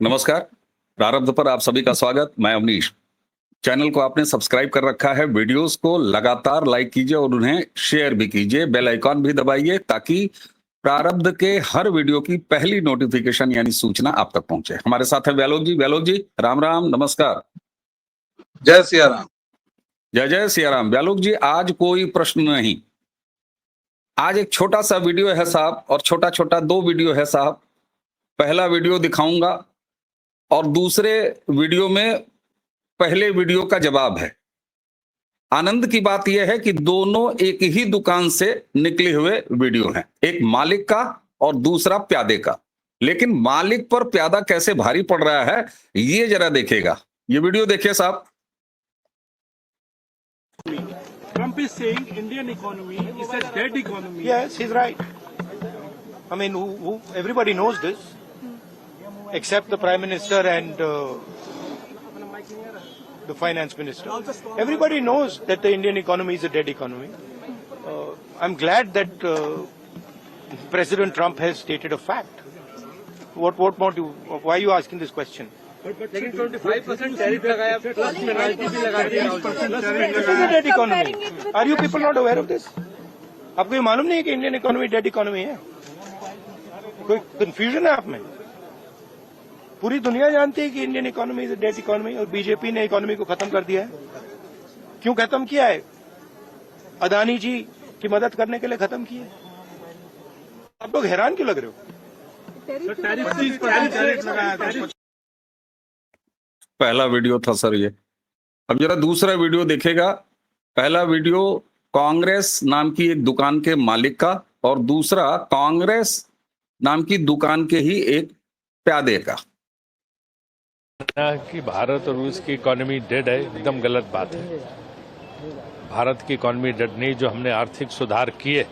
नमस्कार। प्रारब्ध पर आप सभी का स्वागत। मैं अवनीश। चैनल को आपने सब्सक्राइब कर रखा है। वीडियोस को लगातार लाइक कीजिए और उन्हें शेयर भी कीजिए। बेल आइकॉन भी दबाइए ताकि प्रारब्ध के हर वीडियो की पहली नोटिफिकेशन यानी सूचना आप तक पहुंचे। हमारे साथ है व्यालोक जी। व्यालोक जी, राम राम, नमस्कार। जय सिया राम। जय जय सिया राम। व्यालोक जी, आज कोई प्रश्न नहीं, आज एक छोटा सा वीडियो है साहब, और छोटा छोटा 2 वीडियो है साहब। पहला वीडियो दिखाऊंगा और दूसरे वीडियो में पहले वीडियो का जवाब है। आनंद की बात यह है कि दोनों एक ही दुकान से निकले हुए वीडियो हैं, एक मालिक का और दूसरा प्यादे का। लेकिन मालिक पर प्यादा कैसे भारी पड़ रहा है ये जरा देखेगा। ये वीडियो देखिए साहब। Trump is saying Indian economy is a dead economy. Yes, he's right. I mean, everybody knows this, except the Prime Minister and the Finance Minister. Everybody knows that the Indian economy is a dead economy. I'm glad that President Trump has stated a fact. What more do you, why are you asking this question? लेकिन 25% tariff लगाया, plus penalty भी लगा दी। This is a dead economy. Are you people not aware of this? आपको ये मालूम नहीं है कि इंडियन इकोनॉमी डेड इकोनॉमी है? कोई कंफ्यूजन है आप में? पूरी दुनिया जानती है कि Indian economy is dead economy, और बीजेपी ने इकोनॉमी को खत्म कर दिया है। क्यों खत्म किया है? अदानी जी की मदद करने के लिए खत्म किया है। आप लोग हैरान क्यों लग रहे हो? टैरिफ लगाया। पहला वीडियो था सर ये। अब जरा दूसरा वीडियो देखेगा। पहला वीडियो कांग्रेस नाम की एक दुकान के मालिक का और दूसरा कांग्रेस नाम की दुकान के ही एक प्यादे का। कि भारत और रूस की इकोनॉमी डेड है, एकदम गलत बात है। भारत की इकोनॉमी डेड नहीं। जो हमने आर्थिक सुधार किए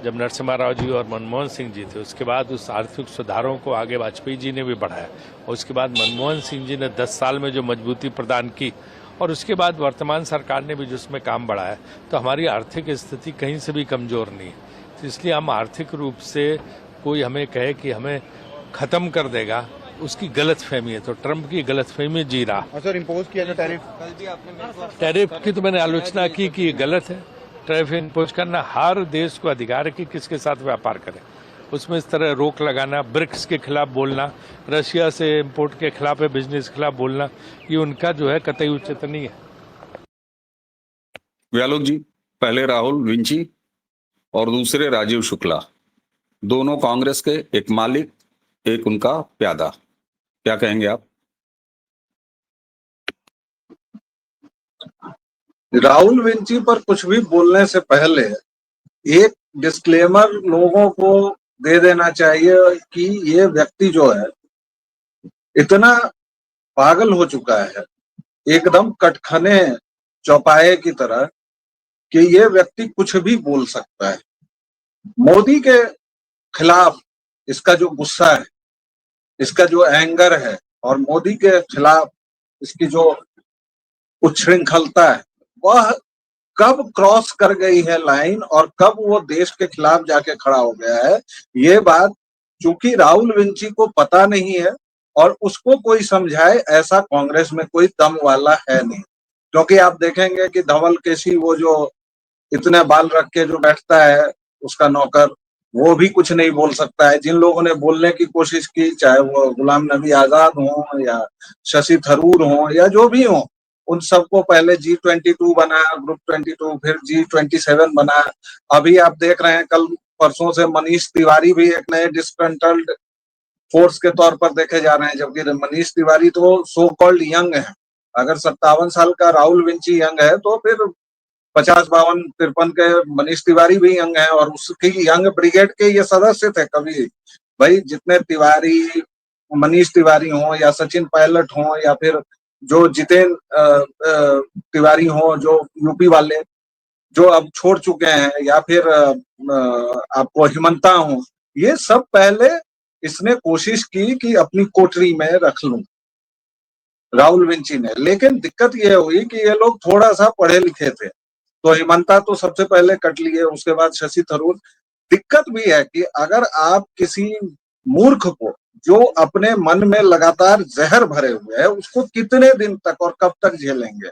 जब नरसिम्हा राव जी और मनमोहन सिंह जी थे, उसके बाद उस आर्थिक सुधारों को आगे वाजपेयी जी ने भी बढ़ाया, और उसके बाद मनमोहन सिंह जी ने 10 साल में जो मजबूती प्रदान की, और उसके बाद वर्तमान सरकार ने भी जिसमें काम बढ़ाया, तो हमारी आर्थिक स्थिति कहीं से भी कमजोर नहीं है। तो इसलिए हम आर्थिक रूप से कोई हमें कहे कि हमें खत्म कर देगा, उसकी गलत फहमी है। तो ट्रंप की गलत फहमी जी रहा। सर, इम्पोज किया जो टैरिफ की तो मैंने आलोचना की कि ये गलत है। टैरिफ इम्पोज करना हर देश को अधिकार है कि किसके साथ व्यापार करे। उसमें इस तरह रोक लगाना, ब्रिक्स के खिलाफ बोलना, रशिया से इम्पोर्ट के खिलाफ है, बिजनेस के खिलाफ बोलना, ये उनका जो है कतई उचित नहीं है। व्यालोक जी, पहले राहुल विंची और दूसरे राजीव शुक्ला, दोनों कांग्रेस के, एक मालिक एक उनका प्यादा। क्या कहेंगे आप? राहुल विंची पर कुछ भी बोलने से पहले एक डिस्क्लेमर लोगों को दे देना चाहिए कि ये व्यक्ति जो है इतना पागल हो चुका है, एकदम कटखने चौपाए की तरह, कि ये व्यक्ति कुछ भी बोल सकता है। मोदी के खिलाफ इसका जो गुस्सा है, इसका जो एंगर है, और मोदी के खिलाफ इसकी जो उच्छृंखलता है, वह कब क्रॉस कर गई है लाइन और कब वो देश के खिलाफ जाके खड़ा हो गया है, ये बात चूंकि राहुल विंची को पता नहीं है और उसको कोई समझाए ऐसा कांग्रेस में कोई दम वाला है नहीं। क्योंकि आप देखेंगे कि धवल केसी, वो जो इतने बाल रख के जो बैठता है उसका नौकर, वो भी कुछ नहीं बोल सकता है। जिन लोगों ने बोलने की कोशिश की, चाहे वो गुलाम नबी आजाद हो या शशि थरूर हो या जो भी हो, उन सबको पहले G22 बना, ग्रुप 22, फिर G27 बना। अभी आप देख रहे हैं कल परसों से मनीष तिवारी भी एक नए डिस्कंट्रोल्ड फोर्स के तौर पर देखे जा रहे हैं, जबकि मनीष तिवारी तो सो कॉल्ड यंग है। अगर 57 साल का राहुल विंची यंग है तो फिर 50, 52, 53 के मनीष तिवारी भी यंग है, और उसकी यंग ब्रिगेड के ये सदस्य थे। कभी भाई जितने तिवारी, मनीष तिवारी हो या सचिन पायलट हो या फिर जो जितेंद्र तिवारी हो, जो यूपी वाले जो अब छोड़ चुके हैं, या फिर आपको हिमंता हो, ये सब पहले इसने कोशिश की कि अपनी कोठरी में रख लूं राहुल विंची ने। लेकिन दिक्कत ये हुई कि ये लोग थोड़ा सा पढ़े लिखे थे, तो हिमंता तो सबसे पहले कट लिए, उसके बाद शशि थरूर। दिक्कत भी है कि अगर आप किसी मूर्ख को जो अपने मन में लगातार जहर भरे हुए है उसको कितने दिन तक और कब तक झेलेंगे।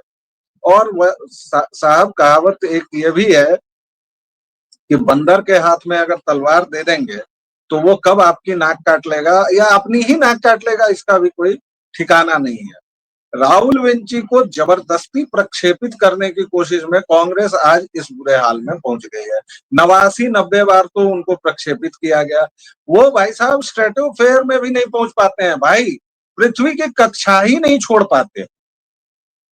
और वह साहब कहावत एक ये भी है कि बंदर के हाथ में अगर तलवार दे देंगे तो वो कब आपकी नाक काट लेगा या अपनी ही नाक काट लेगा, इसका भी कोई ठिकाना नहीं है। राहुल विंची को जबरदस्ती प्रक्षेपित करने की कोशिश में कांग्रेस आज इस बुरे हाल में पहुंच गई है। 89-90 बार तो उनको प्रक्षेपित किया गया। वो भाई साहब स्ट्रेटोफेयर में भी नहीं पहुंच पाते हैं भाई, पृथ्वी की कक्षा ही नहीं छोड़ पाते।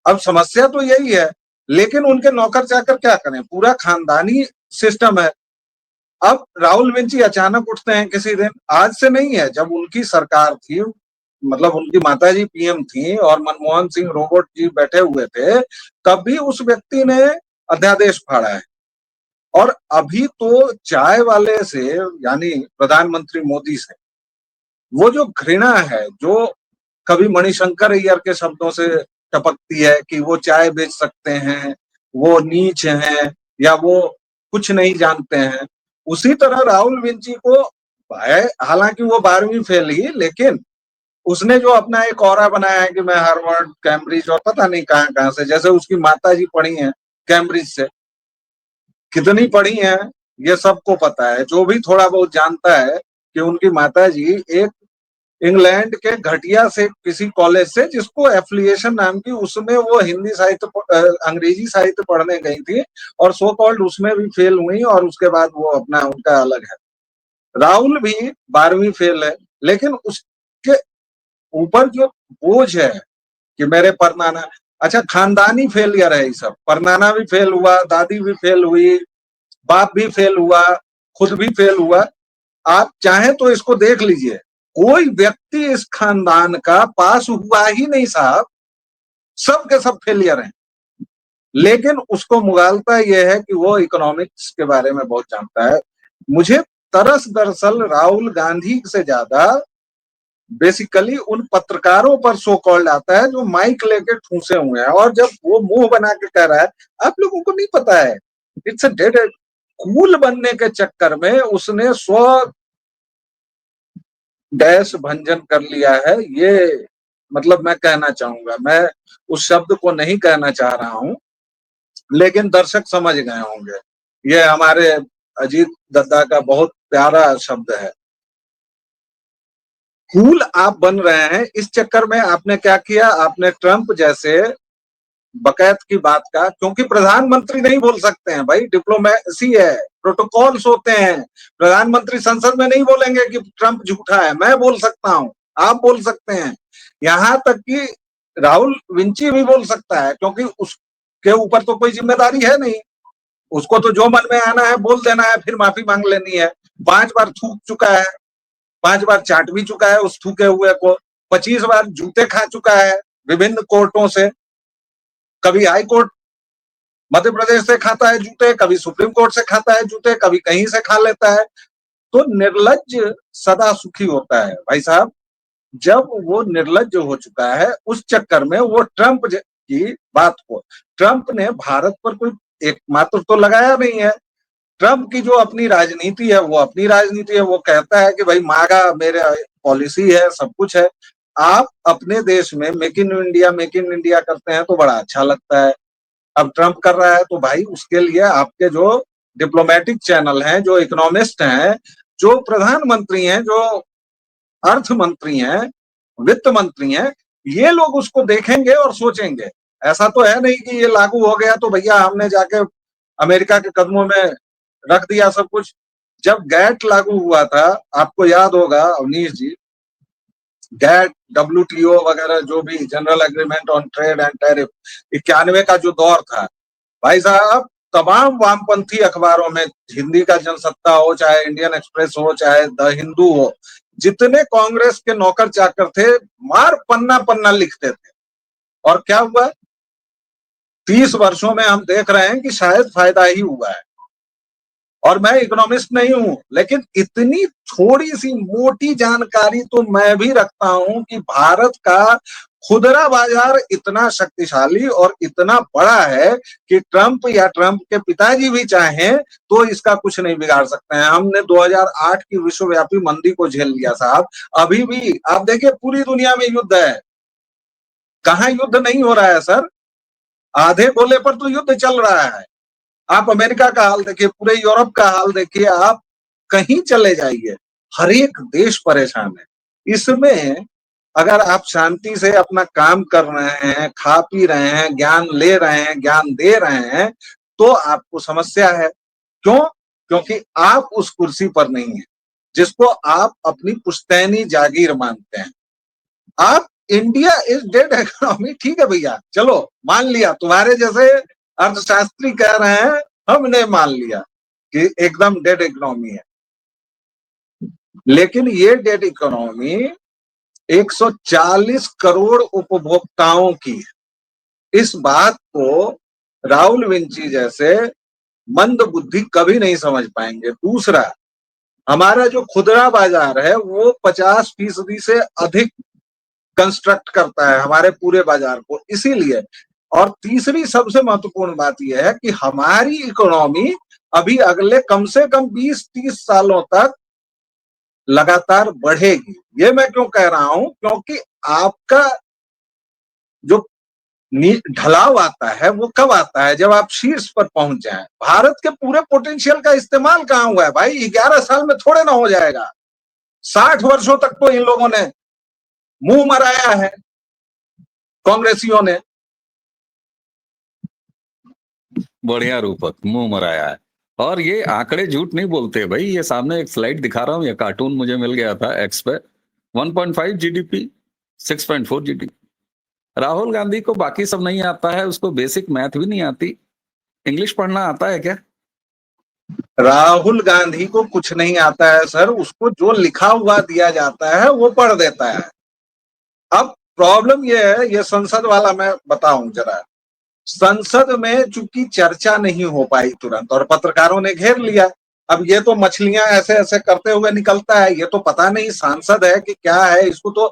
अब समस्या तो यही है, लेकिन उनके नौकर चाकर क्या करें, पूरा खानदानी सिस्टम है। अब राहुल विंची अचानक उठते हैं किसी दिन, आज से नहीं है, जब उनकी सरकार थी, मतलब उनकी माताजी पीएम थी और मनमोहन सिंह रोबोट जी बैठे हुए थे, तब भी उस व्यक्ति ने अध्यादेश फाड़ा है। और अभी तो चाय वाले से यानी प्रधानमंत्री मोदी से वो जो घृणा है, जो कभी मणिशंकर अय्यर के शब्दों से टपकती है कि वो चाय बेच सकते हैं, वो नीच हैं या वो कुछ नहीं जानते हैं, उसी तरह राहुल विंची को है। हालांकि वो 12वीं फेल ही, लेकिन उसने जो अपना एक ऑरा बनाया है कि मैं हार्वर्ड, कैम्ब्रिज और पता नहीं कहां कहां से, जैसे उसकी माताजी पढ़ी हैं कैम्ब्रिज से, कितनी पढ़ी हैं ये सबको पता है। जो भी थोड़ा बहुत जानता है कि उनकी माताजी एक इंग्लैंड के घटिया से किसी कॉलेज से, जिसको एफिलिएशन नाम की, उसमें वो हिंदी साहित्य अंग्रेजी साहित्य पढ़ने गई थी और सो कॉल्ड उसमें भी फेल हुई और उसके बाद वो अपना उनका अलग है। राहुल भी 12वीं फेल है, लेकिन उसके ऊपर जो बोझ है कि मेरे परनाना, अच्छा खानदानी फेलियर है ये सब, परनाना भी फेल हुआ, दादी भी फेल हुई, बाप भी फेल हुआ, खुद भी फेल हुआ। आप चाहें तो इसको देख लीजिए, कोई व्यक्ति इस खानदान का पास हुआ ही नहीं साहब, सब के सब फेलियर हैं। लेकिन उसको मुगालता यह है कि वो इकोनॉमिक्स के बारे में बहुत जानता है। मुझे तरस दरअसल राहुल गांधी से ज्यादा बेसिकली उन पत्रकारों पर सो कॉल्ड आता है जो माइक लेके ठूसे हुए हैं, और जब वो मुंह बना के कह रहा है, आप लोगों को नहीं पता है, it's a dead and. Cool बनने के चक्कर में उसने स्व डैश भंजन कर लिया है। ये मतलब मैं कहना चाहूंगा, मैं उस शब्द को नहीं कहना चाह रहा हूं, लेकिन दर्शक समझ गए होंगे। ये हमारे अजीत दद्दा का बहुत प्यारा शब्द है। कूल आप बन रहे हैं, इस चक्कर में आपने क्या किया, आपने ट्रंप जैसे बकैत की बात का, क्योंकि प्रधानमंत्री नहीं बोल सकते हैं भाई, डिप्लोमेसी है, प्रोटोकॉल्स होते हैं। प्रधानमंत्री संसद में नहीं बोलेंगे कि ट्रंप झूठा है, मैं बोल सकता हूं, आप बोल सकते हैं, यहां तक कि राहुल विंची भी बोल सकता है, क्योंकि उसके ऊपर तो कोई जिम्मेदारी है नहीं, उसको तो जो मन में आना है बोल देना है, फिर माफी मांग लेनी है। 5 बार थूक चुका है, 5 बार चाट भी चुका है उस थूके हुए को, 25 बार जूते खा चुका है विभिन्न कोर्टों से, कभी हाई कोर्ट मध्य प्रदेश से खाता है जूते, कभी सुप्रीम कोर्ट से खाता है जूते, कभी कहीं से खा लेता है। तो निर्लज्ज सदा सुखी होता है भाई साहब। जब वो निर्लज्ज हो चुका है, उस चक्कर में वो ट्रंप की बात को, ट्रंप ने भारत पर कोई एकमात्र तो लगाया नहीं है। ट्रंप की जो अपनी राजनीति है वो अपनी राजनीति है, वो कहता है कि भाई मागा मेरे पॉलिसी है, सब कुछ है। आप अपने देश में मेक इन इंडिया करते हैं तो बड़ा अच्छा लगता है। अब ट्रंप कर रहा है तो भाई उसके लिए आपके जो डिप्लोमेटिक चैनल हैं, जो इकोनॉमिस्ट हैं, जो प्रधानमंत्री हैं, जो अर्थ मंत्री हैं, वित्त मंत्री हैं, ये लोग उसको देखेंगे और सोचेंगे। ऐसा तो है नहीं कि ये लागू हो गया तो भैया हमने जाके अमेरिका के कदमों में रख दिया सब कुछ। जब गैट लागू हुआ था, आपको याद होगा अवनीश जी, गैट, WTO वगैरह जो भी general agreement on trade and tariff, 91 का जो दौर था भाई साहब, तमाम वामपंथी अखबारों में, हिंदी का जनसत्ता हो, चाहे इंडियन एक्सप्रेस हो, चाहे द हिंदू हो, जितने कांग्रेस के नौकर चाकर थे मार पन्ना पन्ना लिखते थे। और क्या हुआ, 30 वर्षों में हम देख रहे हैं कि शायद फायदा ही हुआ है। और मैं इकोनॉमिस्ट नहीं हूं, लेकिन इतनी थोड़ी सी मोटी जानकारी तो मैं भी रखता हूं कि भारत का खुदरा बाजार इतना शक्तिशाली और इतना बड़ा है कि ट्रंप या ट्रंप के पिताजी भी चाहें तो इसका कुछ नहीं बिगाड़ सकते हैं। हमने 2008 की विश्वव्यापी मंदी को झेल लिया साहब, अभी भी आप देखिए पूरी दुनिया में युद्ध है, कहां युद्ध नहीं हो रहा है सर? आधे गोले पर तो युद्ध चल रहा है। आप अमेरिका का हाल देखिए, पूरे यूरोप का हाल देखिए, आप कहीं चले जाइए, हर एक देश परेशान है। इसमें अगर आप शांति से अपना काम कर रहे हैं, खा पी रहे हैं, ज्ञान ले रहे हैं, ज्ञान दे रहे हैं, तो आपको समस्या है। क्यों? क्योंकि आप उस कुर्सी पर नहीं है जिसको आप अपनी पुश्तैनी जागीर मानते हैं। आप इंडिया इज डेड इकोनॉमी, ठीक है भैया, चलो मान लिया, तुम्हारे जैसे अर्थशास्त्री कह रहे हैं, हमने मान लिया कि एकदम डेड इकोनॉमी है। लेकिन ये डेड इकोनॉमी 140 करोड़ उपभोक्ताओं की है। इस बात को राहुल विंची जैसे मंद बुद्धि कभी नहीं समझ पाएंगे। दूसरा, हमारा जो खुदरा बाजार है वो 50% से अधिक कंस्ट्रक्ट करता है हमारे पूरे बाजार को, इसीलिए। और तीसरी सबसे महत्वपूर्ण बात यह है कि हमारी इकोनॉमी अभी अगले कम से कम 20-30 सालों तक लगातार बढ़ेगी। ये मैं क्यों कह रहा हूं? क्योंकि आपका जो ढलाव आता है वो कब आता है? जब आप शीर्ष पर पहुंच जाएं। भारत के पूरे पोटेंशियल का इस्तेमाल कहां हुआ है भाई? 11 साल में थोड़े ना हो जाएगा। 60 वर्षों तक तो इन लोगों ने मुंह मराया है, कांग्रेसियों ने। बढ़िया रूपक, मुंह मराया है। और ये आंकड़े झूठ नहीं बोलते भाई। ये सामने एक स्लाइड दिखा रहा हूं, ये कार्टून मुझे मिल गया था एक्स पे। 1.5 जीडीपी, 6.4 जीडीपी। राहुल गांधी को बाकी सब नहीं आता है, उसको बेसिक मैथ भी नहीं आती। इंग्लिश पढ़ना आता है क्या? राहुल गांधी को कुछ नहीं आता है सर, उसको जो लिखा हुआ दिया जाता है वो पढ़ देता है। अब प्रॉब्लम ये है, ये संसद वाला मैं बताऊं जरा। संसद में चूंकि चर्चा नहीं हो पाई तुरंत और पत्रकारों ने घेर लिया। अब ये तो मछलियां ऐसे ऐसे करते हुए निकलता है, ये तो पता नहीं सांसद है कि क्या है। इसको तो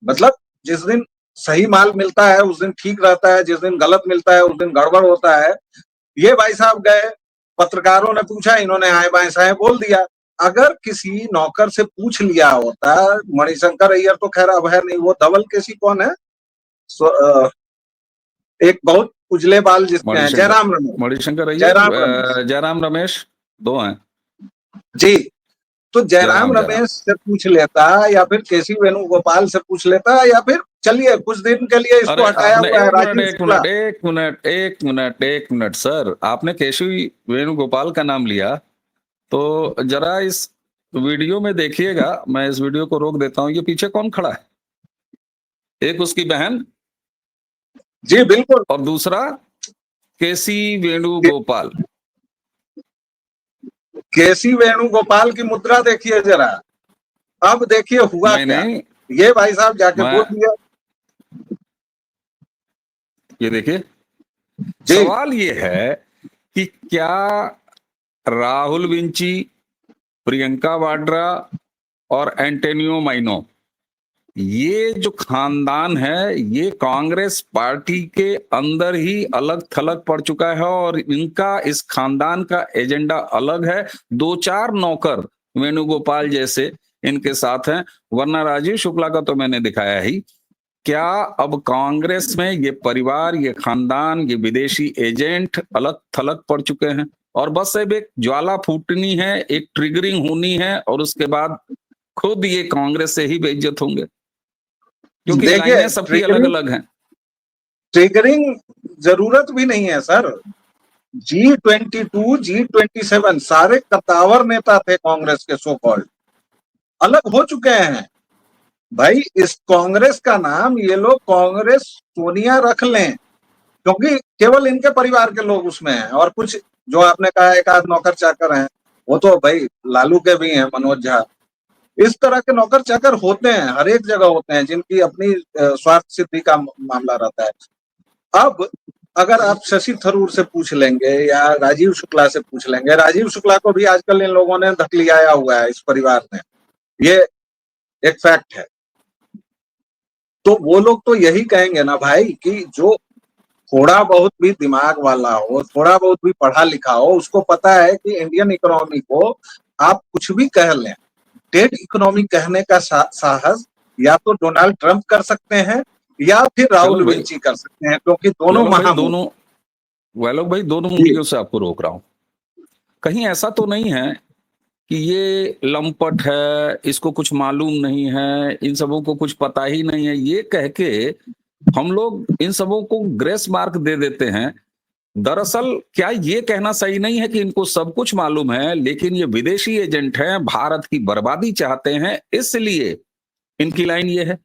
मतलब जिस दिन सही माल मिलता है उस दिन ठीक रहता है, जिस दिन गलत मिलता है उस दिन गड़बड़ होता है। ये भाई साहब गए, पत्रकारों ने पूछा, इन्होंने आए बाएं साएं बोल दिया। अगर किसी नौकर से पूछ लिया होता, मणिशंकर अय्यर तो खैर अब है नहीं, वो धवल केसी कौन है? एक बहुत उजले बाल जिसके हैं, जयराम रमेश। मणिशंकर अय्यर, जयराम रमेश, दो हैं जी। तो जयराम रमेश से पूछ लेता, या फिर केसी वेणुगोपाल से पूछ लेता, या फिर चलिए कुछ दिन के लिए इसको हटाया हुआ है राजीव शुक्ला। एक मिनट सर, आपने केसी वेणुगोपाल का नाम लिया, तो जरा इस वीडियो में देखिएगा। मैं इस वीडियो को रोक देता हूं। ये पीछे कौन खड़ा है? एक उसकी बहन, जी बिल्कुल, और दूसरा केसी वेणुगोपाल। केसी वेणुगोपाल की मुद्रा देखिए जरा। अब देखिए हुआ क्या। ये भाई साहब जाके बोल दिया। ये देखिए, सवाल ये है कि क्या राहुल विंची, प्रियंका वाड्रा और एंटोनियो माइनो, ये जो खानदान है, ये कांग्रेस पार्टी के अंदर ही अलग थलग पड़ चुका है और इनका, इस खानदान का एजेंडा अलग है। 2-4 नौकर वेणुगोपाल जैसे इनके साथ हैं, वरना राजीव शुक्ला का तो मैंने दिखाया ही। क्या अब कांग्रेस में ये परिवार, ये खानदान, ये विदेशी एजेंट अलग थलग पड़ चुके हैं और बस अब एक ज्वाला फूटनी है, एक ट्रिगरिंग होनी है और उसके बाद खुद ये कांग्रेस से ही बेइज्जत होंगे, क्योंकि लाइनें सबकी अलग अलग हैं। ट्रिगरिंग जरूरत भी नहीं है सर। G22, G27 सारे कतावर नेता थे कांग्रेस के, सो कॉल्ड, अलग हो चुके हैं भाई। इस कांग्रेस का नाम ये लोग कांग्रेस सोनिया रख लें, क्योंकि केवल इनके परिवार के लोग उसमें हैं। और कुछ जो आपने कहा एक आध नौकर चाकर हैं, वो तो भाई लालू के भी हैं, मनोज झा। इस तरह के नौकर चाकर होते हैं, हर एक जगह होते हैं, जिनकी अपनी स्वार्थ सिद्धि का मामला रहता है। अब अगर आप शशि थरूर से पूछ लेंगे या राजीव शुक्ला से पूछ लेंगे, राजीव शुक्ला को भी आजकल इन लोगों ने धकलियाया हुआ है इस परिवार ने, ये एक फैक्ट है। तो वो लोग तो यही कहेंगे ना भाई कि जो थोड़ा बहुत भी दिमाग वाला हो, थोड़ा बहुत भी पढ़ा लिखा हो, उसको पता है कि इंडियन इकोनॉमी को आप कुछ भी कह लें, डेड इकोनॉमी कहने का साहस या तो डोनाल्ड ट्रंप कर सकते हैं या फिर राहुल भाई, विंची कर सकते हैं, क्योंकि दोनों महामूर्ख। वैलोक भाई दोनों जी। उंगलियों से आपको रोक रहा हूं। कहीं ऐसा तो नहीं है कि ये लंपट है, इसको कुछ मालूम नहीं है, इन सबों को कुछ पता ही नहीं है, ये कह के हम लोग इन सबों को ग्रेस मार्क दे देते हैं। दरअसल क्या ये कहना सही नहीं है कि इनको सब कुछ मालूम है, लेकिन ये विदेशी एजेंट हैं, भारत की बर्बादी चाहते हैं, इसलिए इनकी लाइन ये है।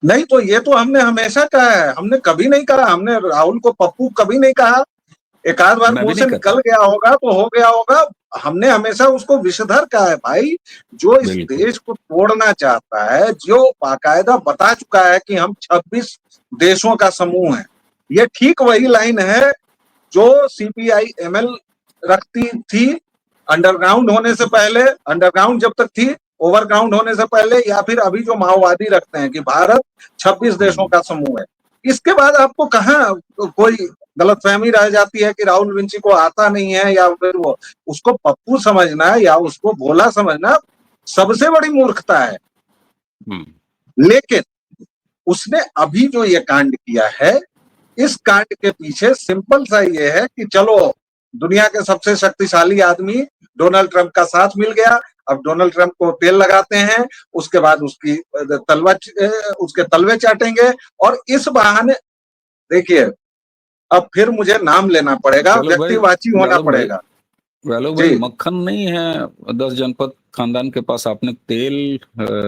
नहीं तो ये तो हमने हमेशा कहा है, हमने कभी नहीं कहा, हमने राहुल को पप्पू कभी नहीं कहा। एक आध बार मैं मुंह भी से नहीं निकल कहता, गया होगा तो हो गया होगा। हमने हमेशा उसको विषधर कहा है भाई, जो इस बिल्कुल देश को तोड़ना चाहता है, जो बाकायदा बता चुका है कि हम 26 देशों का समूह है। ये ठीक वही लाइन है जो सीपीआई एमएल रखती थी अंडरग्राउंड होने से पहले, अंडरग्राउंड जब तक थी, ओवरग्राउंड होने से पहले, या फिर अभी जो माओवादी रखते हैं कि भारत 26 देशों का समूह है। इसके बाद आपको कहाँ कोई गलतफहमी रह जाती है कि राहुल विंची को आता नहीं है या फिर वो, उसको पप्पू समझना या उसको भोला समझना सबसे बड़ी मूर्खता है। लेकिन उसने अभी जो ये कांड किया है, इस कांड के पीछे सिंपल सा ये है कि चलो दुनिया के सबसे शक्तिशाली आदमी डोनाल्ड ट्रंप का साथ मिल गया, अब डोनाल्ड ट्रंप को तेल लगाते हैं, उसके बाद उसकी उसके तलवे चाटेंगे, और इस बहाने देखिए अब फिर मुझे नाम लेना पड़ेगा, व्यक्तिवाची होना पड़ेगा। वैलोक भाई जी, मक्खन नहीं है 10 जनपद खानदान के पास, आपने तेल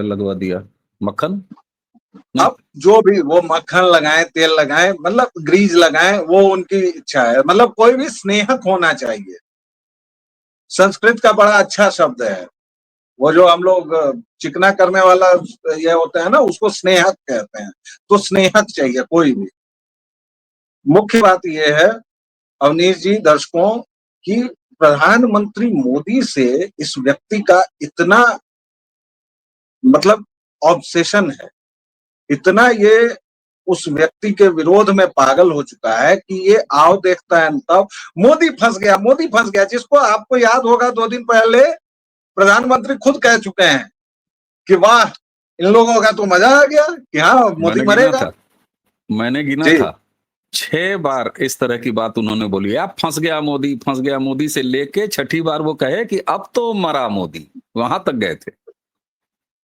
लगवा दिया, मक्खन नहीं। अब जो भी वो मक्खन लगाएं, तेल लगाएं, मतलब ग्रीज लगाएं, वो उनकी इच्छा है। मतलब कोई भी स्नेहक होना चाहिए। संस्कृत का बड़ा अच्छा शब्द है, वो जो हम लोग चिकना करने वाला ये होता है ना, उसको स्नेहक कहते हैं। तो स्नेहक चाहिए कोई भी। मुख्य बात यह है अवनीश जी, दर्शकों, कि प्रधानमंत्री मोदी से इस व्यक्ति का इतना मतलब ऑब्सेशन है, इतना ये उस व्यक्ति के विरोध में पागल हो चुका है कि ये आओ देखता है तब मोदी फंस गया, मोदी फंस गया, जिसको आपको याद होगा 2 दिन पहले प्रधानमंत्री खुद कह चुके हैं कि वाह इन लोगों का तो मजा आ गया कि हाँ मोदी मरेगा। मैंने गिना जी, था 6 बार इस तरह की बात उन्होंने बोली, आप फंस गया मोदी, फंस गया मोदी, से लेके 6ठी बार वो कहे कि अब तो मरा मोदी, वहां तक गए थे।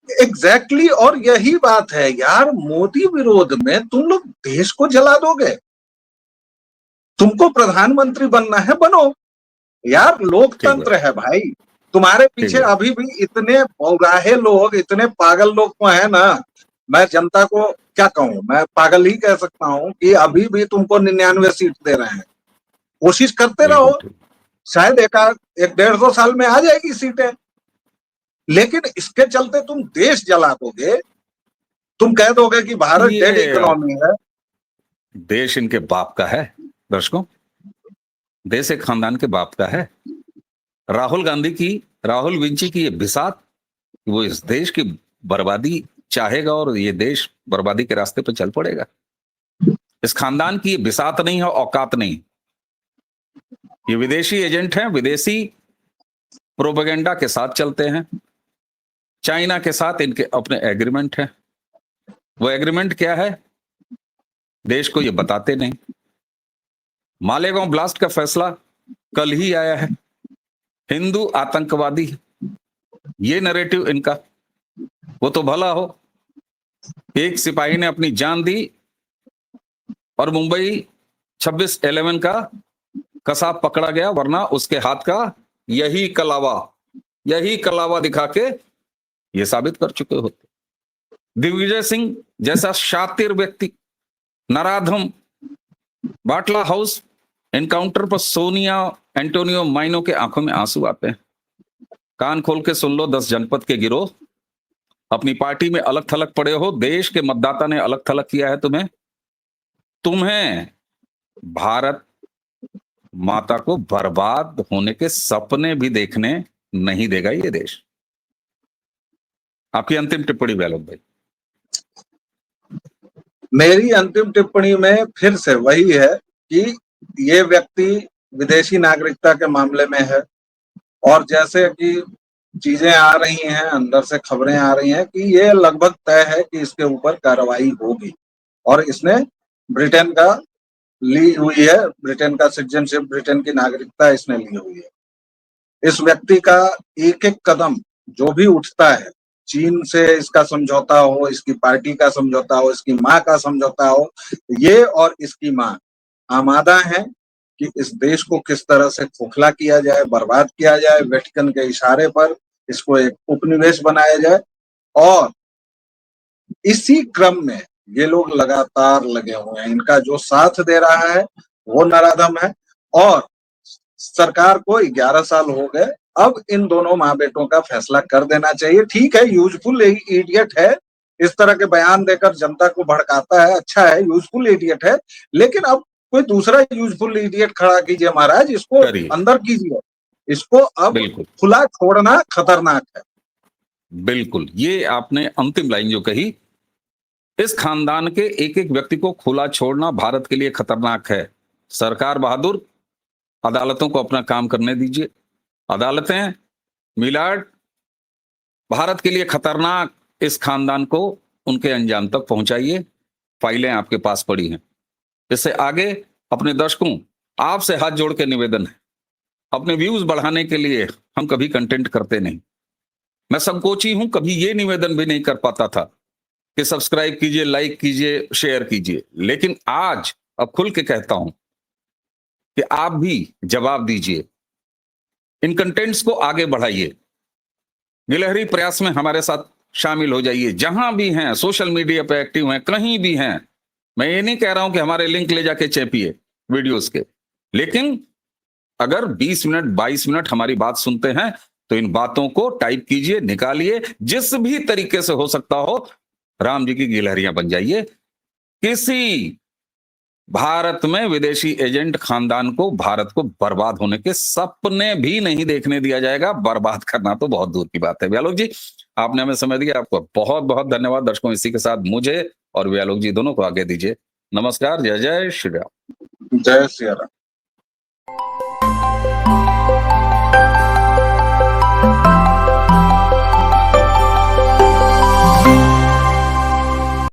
एग्जैक्टली और यही बात है यार, मोदी विरोध में तुम लोग देश को जला दोगे। तुमको प्रधानमंत्री बनना है, बनो यार, लोकतंत्र है भाई। तुम्हारे पीछे अभी भी इतने बौराहे लोग, इतने पागल लोग तो है ना, मैं जनता को क्या कहूं, मैं पागल ही कह सकता हूं कि अभी भी तुमको 99 सीट दे रहे हैं। कोशिश करते रहो, शायद एक 150 साल में आ जाएगी सीटें, लेकिन इसके चलते तुम देश जला दोगे। तुम कह दोगे कि भारत डेड इकोनॉमी है। देश इनके बाप का है दर्शकों, देश एक खानदान के बाप का है। राहुल विंची की ये बिसात, वो इस देश की बर्बादी चाहेगा और ये देश बर्बादी के रास्ते पर चल पड़ेगा। इस खानदान की ये बिसात नहीं है, औकात नहीं। ये विदेशी एजेंट हैं, विदेशी प्रोपेगेंडा के साथ चलते हैं। चाइना के साथ इनके अपने एग्रीमेंट हैं। वो एग्रीमेंट क्या है देश को ये बताते नहीं। मालेगांव ब्लास्ट का फैसला कल ही आया है, हिंदू आतंकवादी, ये नैरेटिव इनका। वो तो भला हो, एक सिपाही ने अपनी जान दी और मुंबई 26/11 का कसाब पकड़ा गया, वरना उसके हाथ का यही कलावा दिखा के ये साबित कर चुके होते। दिग्विजय सिंह जैसा शातिर व्यक्ति, नराधम, बाटला हाउस एनकाउंटर पर सोनिया एंटोनियो माइनो के आंखों में आंसू आते हैं। कान खोल के सुन लो, 10 जनपद के गिरोह अपनी पार्टी में अलग थलग पड़े हो, देश के मतदाता ने अलग थलग किया है तुम्हें भारत माता को बर्बाद होने के सपने भी देखने नहीं देगा ये देश। आपकी अंतिम टिप्पणी वैलोक भाई। मेरी अंतिम टिप्पणी में फिर से वही है कि ये व्यक्ति विदेशी नागरिकता के मामले में है, और जैसे कि चीजें आ रही हैं, अंदर से खबरें आ रही हैं कि ये लगभग तय है कि इसके ऊपर कार्रवाई होगी, और इसने ब्रिटेन का ली हुई है, ब्रिटेन का सिटीजनशिप, ब्रिटेन की नागरिकता इसने ली हुई है। इस व्यक्ति का एक एक कदम जो भी उठता है, चीन से इसका समझौता हो, इसकी पार्टी का समझौता हो, इसकी माँ का समझौता हो, ये और इसकी माँ आमादा है कि इस देश को किस तरह से खोखला किया जाए, बर्बाद किया जाए, वेटिकन के इशारे पर इसको एक उपनिवेश बनाया जाए। और इसी क्रम में ये लोग लगातार लगे हुए हैं। इनका जो साथ दे रहा है वो नराधम है, और सरकार को 11 साल हो गए। अब इन दोनों माँ बेटों का फैसला कर देना चाहिए। ठीक है, यूजफुल इडियट है, इस तरह के बयान देकर जनता को भड़काता है, अच्छा है, यूजफुल इडियट है, लेकिन अब कोई दूसरा यूजफुल इडियट खड़ा कीजिए महाराज, इसको करिए। अंदर कीजिए, इसको अब बिल्कुल खुला छोड़ना खतरनाक है। बिल्कुल, ये आपने अंतिम लाइन जो कही, इस खानदान के एक एक व्यक्ति को खुला छोड़ना भारत के लिए खतरनाक है। सरकार बहादुर, अदालतों को अपना काम करने दीजिए। अदालतें, मिलाड, भारत के लिए खतरनाक इस खानदान को उनके अंजाम तक पहुंचाइए। फाइलें आपके पास पड़ी हैं। इससे आगे अपने दर्शकों, आपसे हाथ जोड़ के निवेदन है, अपने व्यूज बढ़ाने के लिए हम कभी कंटेंट करते नहीं। मैं संकोची हूं, कभी ये निवेदन भी नहीं कर पाता था कि सब्सक्राइब कीजिए, लाइक कीजिए, शेयर कीजिए, लेकिन आज अब खुल के कहता हूं कि आप भी जवाब दीजिए, इन कंटेंट्स को आगे बढ़ाइए, गिलहरी प्रयास में हमारे साथ शामिल हो जाइए। जहां भी हैं, सोशल मीडिया पे एक्टिव हैं, कहीं भी हैं, मैं ये नहीं कह रहा हूं कि हमारे लिंक ले जाके चेपिए वीडियोस के, लेकिन अगर 20 मिनट 22 मिनट हमारी बात सुनते हैं तो इन बातों को टाइप कीजिए, निकालिए, जिस भी तरीके से हो सकता हो राम जी की गिलहरियां बन जाइए। किसी भारत में विदेशी एजेंट खानदान को भारत को बर्बाद होने के सपने भी नहीं देखने दिया जाएगा। बर्बाद करना तो बहुत दूर की बात है। व्यालोक जी, आपने हमें समय दिया, आपको बहुत बहुत धन्यवाद। दर्शकों, इसी के साथ मुझे और व्यालोक जी दोनों को आगे दीजिए। नमस्कार, जय जय श्री राम। जय श्री राम।